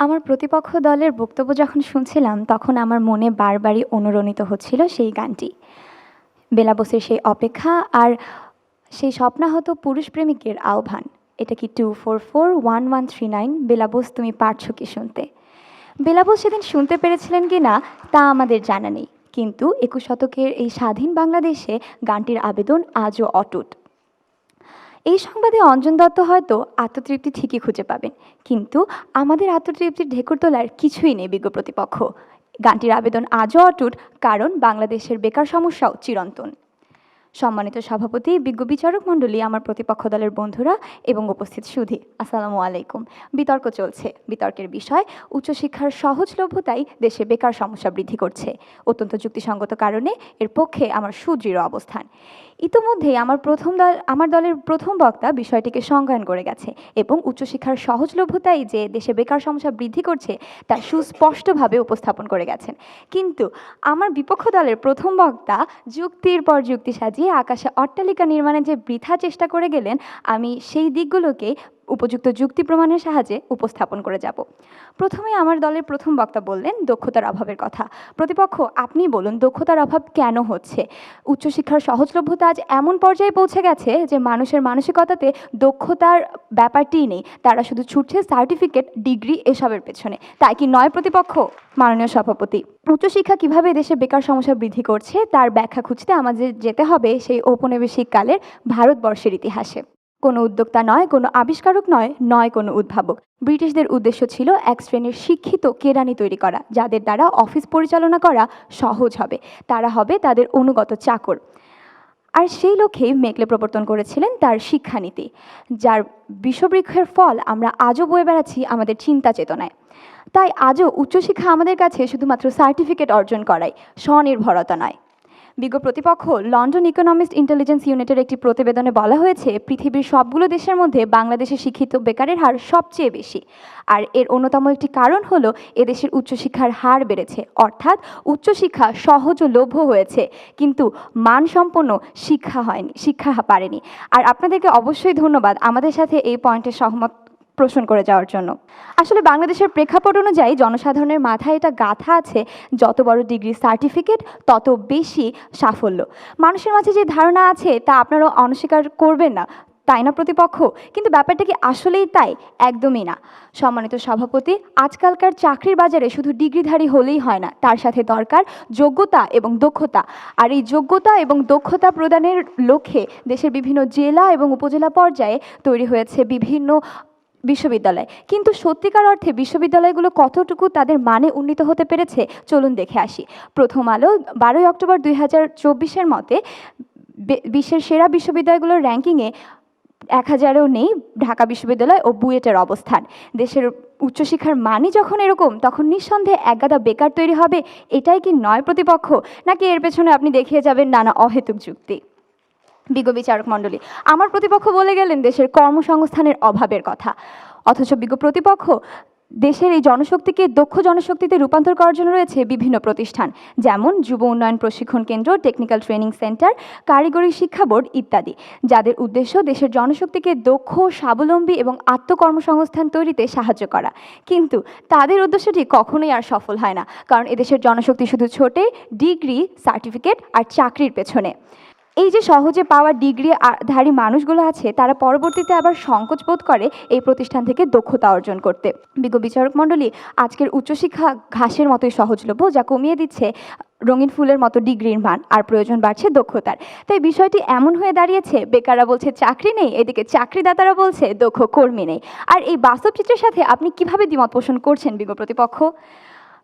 আমার প্রতিপক্ষ দলের বক্তব্য যখন শুনছিলাম, তখন আমার মনে বারবারই অনুরণিত হচ্ছিল সেই গানটি। বেলা বোসের সেই অপেক্ষা আর সেই স্বপ্নাহত পুরুষ প্রেমিকের আহ্বান। এটা কি 2441139? বেলা বোস, তুমি পারছো কি শুনতে? বেলা বোস সেদিন শুনতে পেরেছিলেন কি না তা আমাদের জানা নেই, কিন্তু 21 শতকের এই স্বাধীন বাংলাদেশে গানটির আবেদন আজও অটুট। এই সংবাদে অঞ্জন দত্ত হয়তো আত্মতৃপ্তি ঠিকই খুঁজে পাবেন, কিন্তু আমাদের আত্মতৃপ্তির ঢেকুর তোলার কিছুই নেই বিজ্ঞ প্রতিপক্ষ। গানটির আবেদন আজও অটুট, কারণ বাংলাদেশের বেকার সমস্যাও চিরন্তন। সম্মানিত সভাপতি, বিজ্ঞ বিচারক মণ্ডলী, আমার প্রতিপক্ষ দলের বন্ধুরা এবং উপস্থিত সুধী, আসসালামু আলাইকুম। বিতর্ক চলছে। বিতর্কের বিষয় উচ্চশিক্ষার সহজলভ্যতাই দেশে বেকার সমস্যা বৃদ্ধি করছে। অত্যন্ত যুক্তিসঙ্গত কারণে এর পক্ষে আমার সুদৃঢ় অবস্থান। ইতোমধ্যেই আমার দলের প্রথম বক্তা বিষয়টিকে সংজ্ঞায়ন করে গেছে এবং উচ্চশিক্ষার সহজলভ্যতাই যে দেশে বেকার সমস্যা বৃদ্ধি করছে তা সুস্পষ্টভাবে উপস্থাপন করে গেছেন। কিন্তু আমার বিপক্ষ দলের প্রথম বক্তা যুক্তির পর যুক্তি সাজিয়ে আকাশে অট্টালিকা নির্মাণের যে বৃথা চেষ্টা করে গেলেন, আমি সেই দিকগুলোকে উপযুক্ত যুক্তি প্রমাণের সাহায্যে উপস্থাপন করে যাব। প্রথমে আমার দলের প্রথম বক্তা বললেন দক্ষতার অভাবের কথা। প্রতিপক্ষ, আপনি বলুন দক্ষতার অভাব কেন হচ্ছে? উচ্চশিক্ষার সহজলভ্যতা আজ এমন পর্যায়ে পৌঁছে গেছে যে মানুষের মানসিকতাতে দক্ষতার ব্যাপারটিই নেই, তারা শুধু ছুটছে সার্টিফিকেট, ডিগ্রি এসবের পেছনে। তাই কি নয় প্রতিপক্ষ? মাননীয় সভাপতি, উচ্চশিক্ষা কিভাবে দেশে বেকার সমস্যা বৃদ্ধি করছে তার ব্যাখ্যা খুঁজতে আমাদের যেতে হবে সেই ঔপনিবেশিক কালের ভারতবর্ষের ইতিহাসে। কোনো উদ্যোক্তা নয়, কোনো আবিষ্কারক নয়, নয় কোনো উদ্ভাবক। ব্রিটিশদের উদ্দেশ্য ছিল এক শ্রেণীর শিক্ষিত কেরানি তৈরি করা, যাদের দ্বারা অফিস পরিচালনা করা সহজ হবে। তারা হবে তাদের অনুগত চাকর। আর সেই লক্ষ্যেই মেকলে প্রবর্তন করেছিলেন তার শিক্ষানীতি, যার বিষবৃক্ষের ফল আমরা আজও বয়ে বেড়াচ্ছি আমাদের চিন্তা চেতনায়। তাই আজও উচ্চশিক্ষা আমাদের কাছে শুধুমাত্র সার্টিফিকেট অর্জন করায়, স্বনির্ভরতা নয়। বিজ্ঞ প্রতিপক্ষ, লন্ডন ইকোনমিস্ট ইন্টেলিজেন্স ইউনিটের একটি প্রতিবেদনে বলা হয়েছে পৃথিবীর সবগুলো দেশের মধ্যে বাংলাদেশে শিক্ষিত বেকারের হার সবচেয়ে বেশি। আর এর অন্যতম একটি কারণ হলো এদেশের উচ্চশিক্ষার হার বেড়েছে, অর্থাৎ উচ্চশিক্ষা সহজলভ্য হয়েছে, কিন্তু মানসম্পন্ন শিক্ষা পারেনি। আর আপনাদেরকে অবশ্যই ধন্যবাদ আমাদের সাথে এই পয়েন্টে সহমত পোষণ করে যাওয়ার জন্য। আসলে বাংলাদেশের প্রেক্ষাপট অনুযায়ী জনসাধারণের মাথায় এটা গাঁথা আছে, যত বড় ডিগ্রি সার্টিফিকেট তত বেশি সাফল্য। মানুষের মাঝে যে ধারণা আছে তা আপনারা অস্বীকার করবেন না, তাই না প্রতিপক্ষ? কিন্তু ব্যাপারটা কি আসলেই তাই? একদমই না। সম্মানিত সভাপতি, আজকালকার চাকরির বাজারে শুধু ডিগ্রিধারী হলেই হয় না, তার সাথে দরকার যোগ্যতা এবং দক্ষতা। আর এই যোগ্যতা এবং দক্ষতা প্রদানের লক্ষ্যে দেশের বিভিন্ন জেলা এবং উপজেলা পর্যায়ে তৈরি হয়েছে বিভিন্ন বিশ্ববিদ্যালয়। কিন্তু সত্যিকার অর্থে বিশ্ববিদ্যালয়গুলো কতটুকু তাদের মানে উন্নীত হতে পেরেছে চলুন দেখে আসি। প্রথম আলো 12 অক্টোবর 2024-এর মতে বিশ্বের সেরা বিশ্ববিদ্যালয়গুলোর র্যাঙ্কিংয়ে 1000-এও নেই ঢাকা বিশ্ববিদ্যালয় ও বুয়েটের অবস্থান। দেশের উচ্চশিক্ষার মানই যখন এরকম, তখন নিঃসন্দেহে একগাদা বেকার তৈরি হবে। এটাই কি নয় প্রতিপক্ষ? নাকি এর পেছনে আপনি দেখিয়ে যাবেন নানা অহেতুক যুক্তি? বিজ্ঞ বিচারক মণ্ডলী, আমার প্রতিপক্ষ বলে গেলেন দেশের কর্মসংস্থানের অভাবের কথা, অথচ বিজ্ঞ প্রতিপক্ষ দেশের এই জনশক্তিকে দক্ষ জনশক্তিতে রূপান্তর করার জন্য রয়েছে বিভিন্ন প্রতিষ্ঠান, যেমন যুব উন্নয়ন প্রশিক্ষণ কেন্দ্র, টেকনিক্যাল ট্রেনিং সেন্টার, কারিগরি শিক্ষা বোর্ড ইত্যাদি, যাদের উদ্দেশ্য দেশের জনশক্তিকে দক্ষ, স্বাবলম্বী এবং আত্মকর্মসংস্থান তৈরিতে সাহায্য করা। কিন্তু তাদের উদ্দেশ্যটি কখনোই আর সফল হয় না, কারণ এদেশের জনশক্তি শুধু ছোটে ডিগ্রি, সার্টিফিকেট আর চাকরির পেছনে। এই যে সহজে পাওয়া ডিগ্রিধারী মানুষগুলো আছে, তারা পরবর্তীতে আবার সংকোচ বোধ করে এই প্রতিষ্ঠান থেকে দক্ষতা অর্জন করতে। বিজ্ঞ বিচারক মণ্ডলী, আজকের উচ্চশিক্ষা ঘাসের মতোই সহজলভ্য, যা কমিয়ে দিচ্ছে রঙিন ফুলের মতো ডিগ্রির মান, আর প্রয়োজন বাড়ছে দক্ষতার। তাই বিষয়টি এমন হয়ে দাঁড়িয়েছে, বেকাররা বলছে চাকরি নেই, এদিকে চাকরিদাতারা বলছে দক্ষ কর্মী নেই। আর এই বাস্তব চিত্রের সাথে আপনি কিভাবে দ্বিমত পোষণ করছেন বিজ্ঞ প্রতিপক্ষ?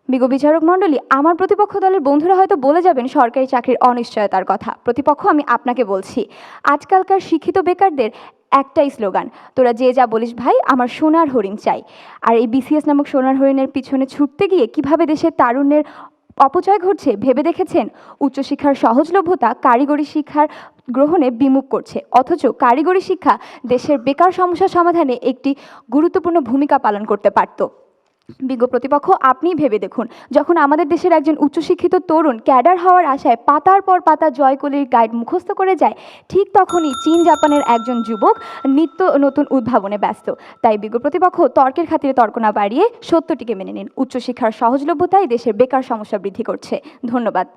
বিজ্ঞ বিচারক মণ্ডলী, আমার প্রতিপক্ষ দলের বন্ধুরা হয়তো বলে যাবেন সরকারি চাকরির অনিশ্চয়তার কথা। প্রতিপক্ষ, আমি আপনাকে বলছি, আজকালকার শিক্ষিত বেকারদের একটাই স্লোগান, তোরা যে যা বলিস ভাই, আমার সোনার হরিণ চাই। আর এই বিসিএস নামক সোনার হরিণের পিছনে ছুটতে গিয়ে কিভাবে দেশের তারুণ্যের অপচয় ঘটছে ভেবে দেখেছেন? উচ্চশিক্ষার সহজলভ্যতা কারিগরি শিক্ষার গ্রহণে বিমুখ করছে, অথচ কারিগরি শিক্ষা দেশের বেকার সমস্যা সমাধানে একটি গুরুত্বপূর্ণ ভূমিকা পালন করতে পারত। বিজ্ঞ প্রতিপক্ষ আপনিই ভেবে দেখুন, যখন আমাদের দেশের একজন উচ্চশিক্ষিত তরুণ ক্যাডার হওয়ার আশায় পাতার পর পাতা জয়কলির গাইড মুখস্থ করে যায়, ঠিক তখনই চীন জাপানের একজন যুবক নিত্য নতুন উদ্ভাবনে ব্যস্ত। তাই বিজ্ঞ প্রতিপক্ষ তর্কের খাতিরে তর্ক না বাড়িয়ে সত্যটিকে মেনে নিন। উচ্চশিক্ষার সহজলভ্যতাই দেশের বেকার সমস্যা বৃদ্ধি করছে। ধন্যবাদ।